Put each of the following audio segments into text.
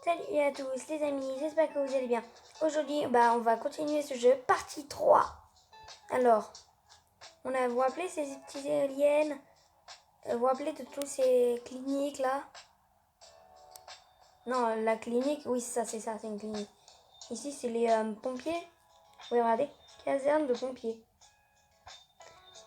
Salut à tous les amis, j'espère que vous allez bien. Aujourd'hui, on va continuer ce jeu, partie 3. Alors, vous vous rappelez ces petits aliens? Vous vous rappelez de tous ces cliniques là? Non, la clinique, oui c'est ça, c'est une clinique. Ici c'est les pompiers. Oui, regardez, caserne de pompiers.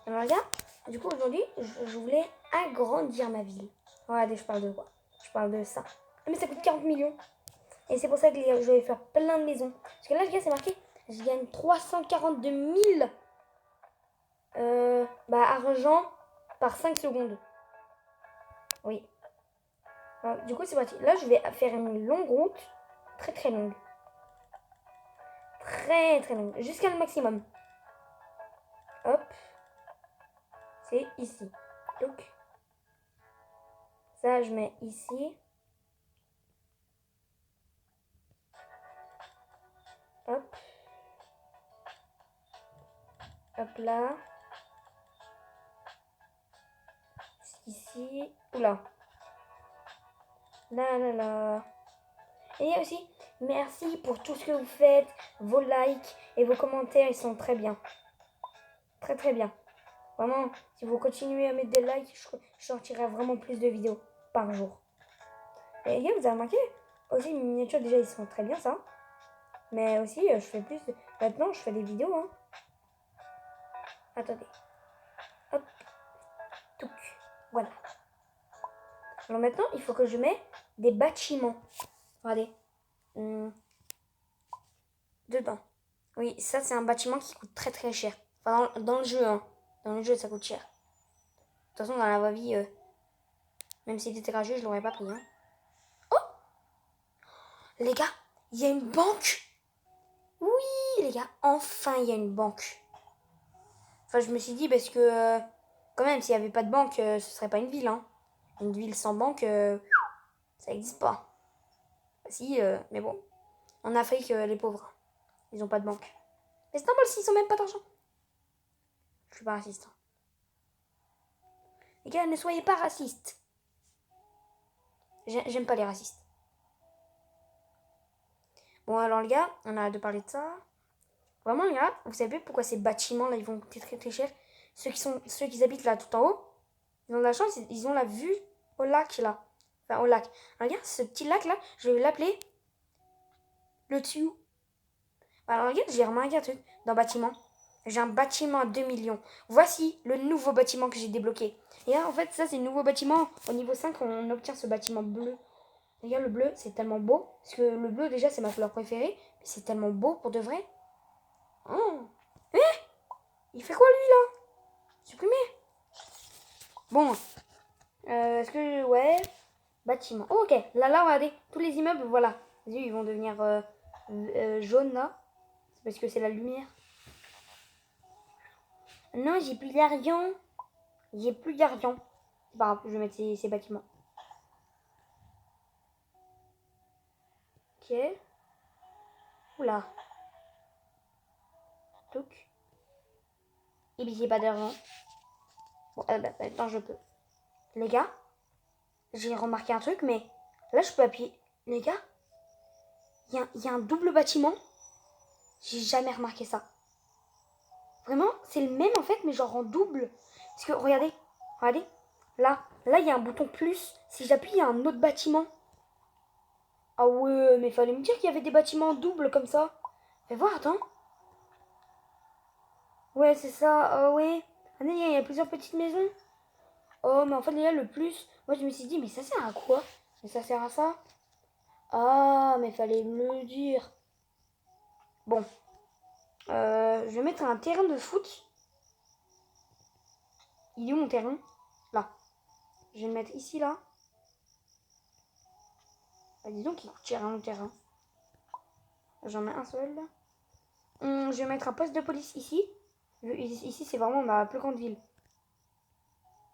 Alors regarde, du coup aujourd'hui, je voulais agrandir ma ville. Regardez, je parle de quoi? Je parle de ça. Ah, mais ça coûte 40 millions. Et c'est pour ça que je vais faire plein de maisons. Parce que là, regarde, c'est marqué, je gagne 342 000 argent par 5 secondes. Oui. Alors, du coup, c'est parti. Là, je vais faire une longue route. Très, très longue. Très, très longue. Jusqu'à le maximum. Hop. C'est ici. Donc, ça, je mets ici. Hop. Hop là. Ici. Oula. Là, là, là. Et il y a aussi, merci pour tout ce que vous faites. Vos likes et vos commentaires, ils sont très bien. Très, très bien. Vraiment, si vous continuez à mettre des likes, je sortirai vraiment plus de vidéos par jour. Et les gars, vous avez remarqué aussi, mes miniatures, déjà, ils sont très bien, ça. Mais aussi, je fais plus de... Maintenant, je fais des vidéos, hein. Attendez. Hop. Touc. Voilà. Alors maintenant, il faut que je mette des bâtiments. Regardez. Dedans. Oui, ça, c'est un bâtiment qui coûte très, très cher. Enfin, dans le jeu, hein. Dans le jeu, ça coûte cher. De toute façon, dans la vraie vie, même s'il était gratuit, je l'aurais pas pris, hein. Les gars, il y a une banque. Oui, les gars, enfin, il y a une banque. Enfin, je me suis dit, parce que, quand même, s'il n'y avait pas de banque, ce serait pas une ville, hein. Une ville sans banque, ça n'existe pas. Si, mais bon. En Afrique, les pauvres, ils n'ont pas de banque. Mais c'est normal s'ils n'ont même pas d'argent. Je suis pas raciste. Les gars, ne soyez pas racistes. J'aime pas les racistes. Bon, alors, les gars, on a hâte de parler de ça. Vraiment, les gars, vous savez pourquoi ces bâtiments-là, ils vont coûter très très cher? Ceux qui habitent là tout en haut, ils ont de la chance, ils ont la vue au lac là. Enfin, au lac. Alors, regarde, ce petit lac là, je vais l'appeler le tuyau. Alors, regarde, j'ai remarqué un truc dans le bâtiment. J'ai un bâtiment à 2 millions. Voici le nouveau bâtiment que j'ai débloqué. Et là, en fait, ça, c'est le nouveau bâtiment. Au niveau 5, on obtient ce bâtiment bleu. Regarde, le bleu, c'est tellement beau. Parce que le bleu, déjà, c'est ma couleur préférée. Mais c'est tellement beau pour de vrai. Oh. Il fait quoi, lui, là? Supprimé. Bon. Est-ce que... Ouais. Bâtiment. Oh, ok. Là, regardez. Tous les immeubles, voilà. Les yeux, ils vont devenir jaunes, là. C'est parce que c'est la lumière. Non, j'ai plus d'argent. J'ai plus d'argent. C'est pas grave, je vais mettre ces bâtiments. Ok. Oula. Touc. Et puis j'ai pas d'argent. Bon, maintenant je peux. Les gars, j'ai remarqué un truc, mais là je peux appuyer. Les gars, il y a un double bâtiment. J'ai jamais remarqué ça. Vraiment, c'est le même en fait, mais genre en double. Parce que regardez, regardez. Là, il y a un bouton plus. Si j'appuie, il y a un autre bâtiment. Ah ouais, mais fallait me dire qu'il y avait des bâtiments doubles comme ça. Fais voir, attends. Ouais, c'est ça. Ah ouais. Ah, il y a plusieurs petites maisons. Oh, mais en fait, là, le plus, moi, je me suis dit, mais ça sert à quoi? Mais ça sert à ça? Ah, mais fallait me le dire. Bon. Je vais mettre un terrain de foot. Il est où mon terrain? Là. Je vais le mettre ici, là. Ah, dis donc, il coûte cher, mon terrain. J'en mets un seul. Je vais mettre un poste de police ici. Ici, c'est vraiment ma plus grande ville.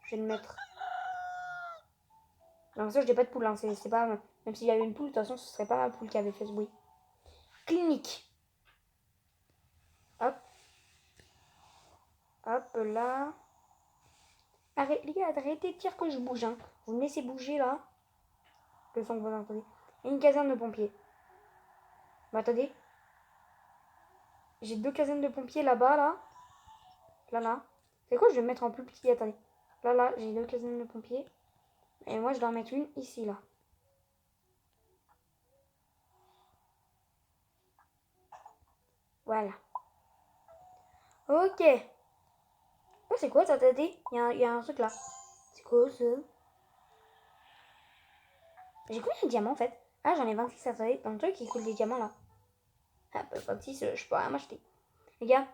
Je vais le mettre. Non, ça, je n'ai pas de poule. Hein. C'est pas... Même s'il y avait une poule, de toute façon, ce serait pas ma poule qui avait fait ce bruit. Clinique. Hop. Hop là. Les gars, arrêtez de dire que je bouge. Hein. Vous me laissez bouger là. Le son que vous entendez. Et une caserne de pompiers. Bah attendez. J'ai 2 casernes de pompiers là-bas, là. Là. C'est quoi, je vais me mettre en plus petit. Attendez. Là, j'ai 2 casernes de pompiers. Et moi, je dois en mettre une ici, là. Voilà. Ok. Oh, c'est quoi ça, attendez? Il y a un truc là. C'est quoi ça? J'ai combien de diamants en fait? Ah, j'en ai 26, attendez. Dans le truc, il coule des diamants là. Ah, bah 26, je peux rien m'acheter. Les gars,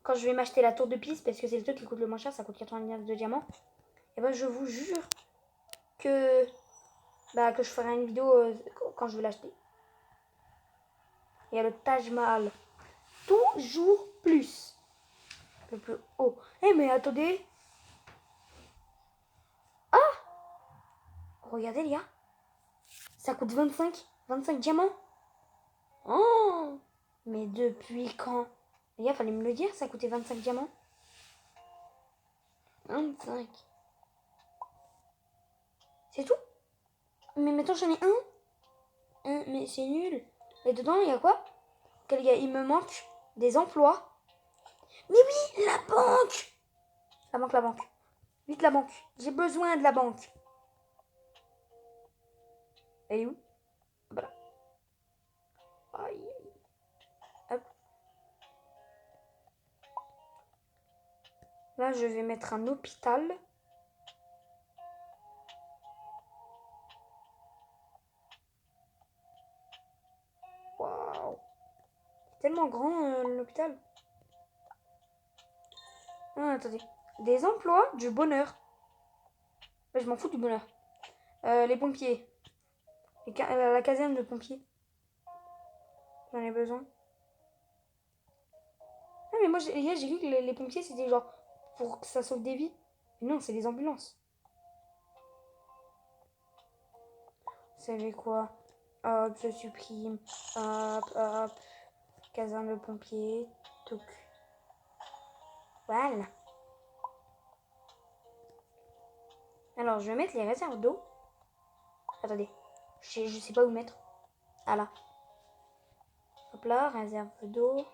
quand je vais m'acheter la tour de piste, parce que c'est le truc qui coûte le moins cher, ça coûte 99 de diamants. Et ben, je vous jure que, que je ferai une vidéo quand je vais l'acheter. Il y a le Taj Mahal. Toujours plus. Le plus haut. Eh, mais attendez. Regardez, les gars. Ça coûte 25 diamants. Oh! Mais depuis quand? Les gars, fallait me le dire, ça coûtait 25 diamants. 25. C'est tout? Mais maintenant j'en ai un. Mais c'est nul. Et dedans, il y a quoi? Ok, les gars, il me manque des emplois. Mais oui, la banque! La banque. Vite, la banque. J'ai besoin de la banque. Elle est où? Voilà. Aïe. Hop. Là, je vais mettre un hôpital. Waouh. C'est tellement grand, l'hôpital. Ah, attendez. Des emplois, du bonheur. Je m'en fous du bonheur. Les pompiers. La caserne de pompiers. J'en ai besoin. Ah, mais moi, hier, j'ai vu que les pompiers, c'était genre pour que ça sauve des vies. Mais non, c'est des ambulances. Vous savez quoi? Hop, je supprime. Hop. Caserne de pompiers. Toc. Voilà. Alors, je vais mettre les réserves d'eau. Attendez. Je sais pas où mettre. Ah là. Hop là, réserve d'eau.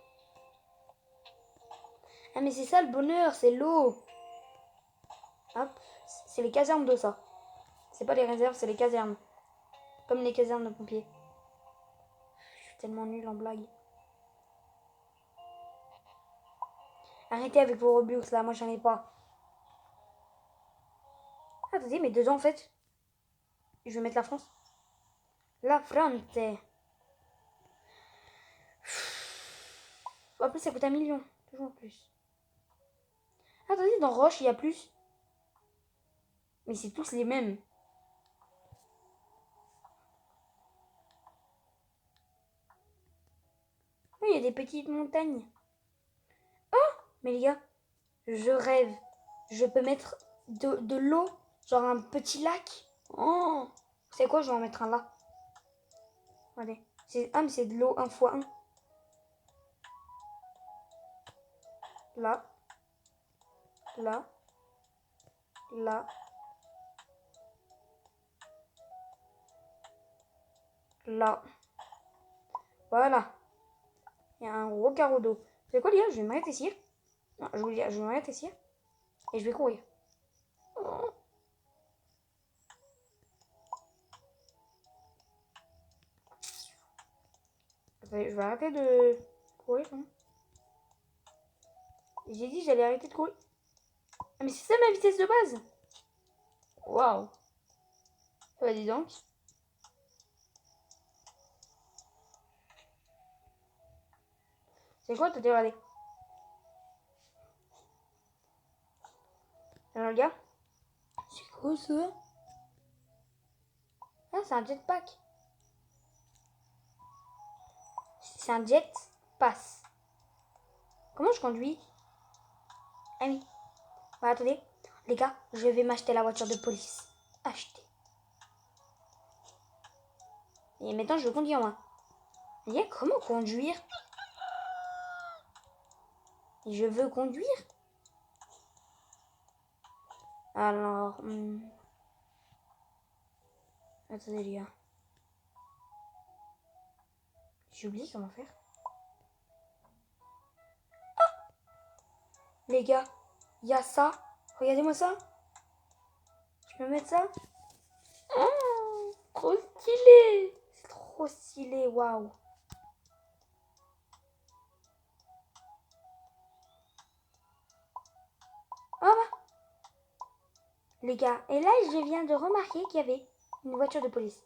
Ah, mais c'est ça le bonheur, c'est l'eau. Hop. C'est les casernes d'eau, ça. C'est pas les réserves, c'est les casernes. Comme les casernes de pompiers. Je suis tellement nulle en blague. Arrêtez avec vos Robux là, moi j'en ai pas. Ah, attendez, mais dedans en fait, je vais mettre la France. La France. En plus, ça coûte 1 million. Toujours plus. Ah, attendez, dans Roche, il y a plus. Mais c'est tous les mêmes. Oui, il y a des petites montagnes. Oh, mais les gars, je rêve. Je peux mettre de l'eau, genre un petit lac. Oh, c'est quoi, je vais en mettre un là. Allez. Ah, mais c'est de l'eau 1 fois 1. Là. Là. Là. Là. Voilà. Il y a un gros carreau d'eau. C'est quoi, les gars? Je vais m'arrêter ici. Non, je vous dis, je vais m'arrêter ici. Et je vais courir. Oh. Attendez, je vais arrêter de courir. Hein. J'ai dit j'allais arrêter de courir. Ah, mais c'est ça ma vitesse de base. Waouh. Bah dis donc. C'est quoi, t'as regardé? Alors, le gars. C'est quoi ça? Ah, c'est un jetpack. C'est un jet pass. Comment je conduis? Ah oui. Bah, attendez. Les gars, je vais m'acheter la voiture de police. Acheter. Et maintenant, je conduis en main. Les gars, comment conduire? Je veux conduire. Alors... Attendez, les gars. J'ai oublié comment faire. Les gars, il y a ça. Regardez-moi ça. Je peux mettre ça? Oh, trop stylé. C'est trop stylé, waouh. Oh bah. Les gars, et là je viens de remarquer qu'il y avait une voiture de police.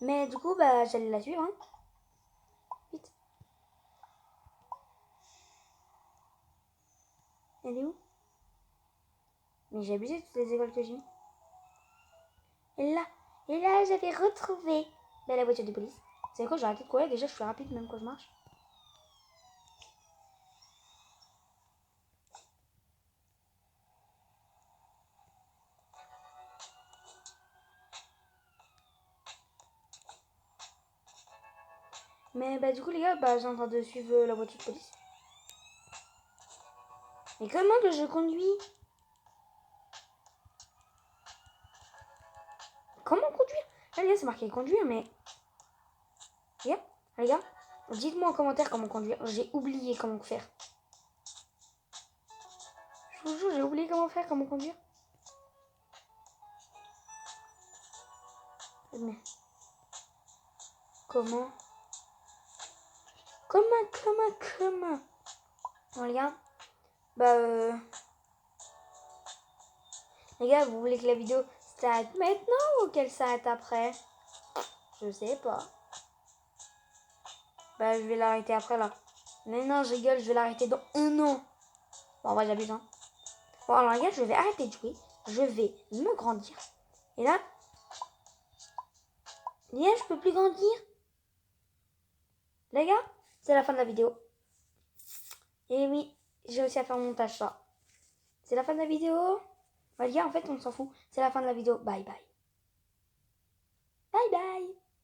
Mais du coup, bah j'allais la suivre. Hein. Vite. Elle est où? Mais j'ai abusé de toutes les écoles que j'ai mis. Et là j'avais retrouvé la voiture de police. C'est quoi, j'ai arrêté de courir, déjà je suis rapide même quand je marche. Mais bah du coup les gars, bah j'ai en train de suivre la voiture de police. Mais comment que je conduis? Comment conduire? Là les gars c'est marqué conduire mais... Les gars, dites-moi en commentaire comment conduire. J'ai oublié comment faire. Je vous jure, j'ai oublié comment faire, comment conduire. Mais... Comment? Bon les gars, bah les gars, vous voulez que la vidéo s'arrête maintenant ou qu'elle s'arrête après? Je sais pas. Bah je vais l'arrêter après là. Mais non, je rigole, je vais l'arrêter dans 1 an. Bon, en vrai, j'abuse, hein. Bon, alors les gars, je vais arrêter de jouer. Je vais me grandir. Et là, les gars, je peux plus grandir. Les gars, c'est la fin de la vidéo. Et oui, j'ai aussi à faire mon montage ça. C'est la fin de la vidéo. Bah les gars, en fait, on s'en fout. C'est la fin de la vidéo. Bye bye. Bye bye.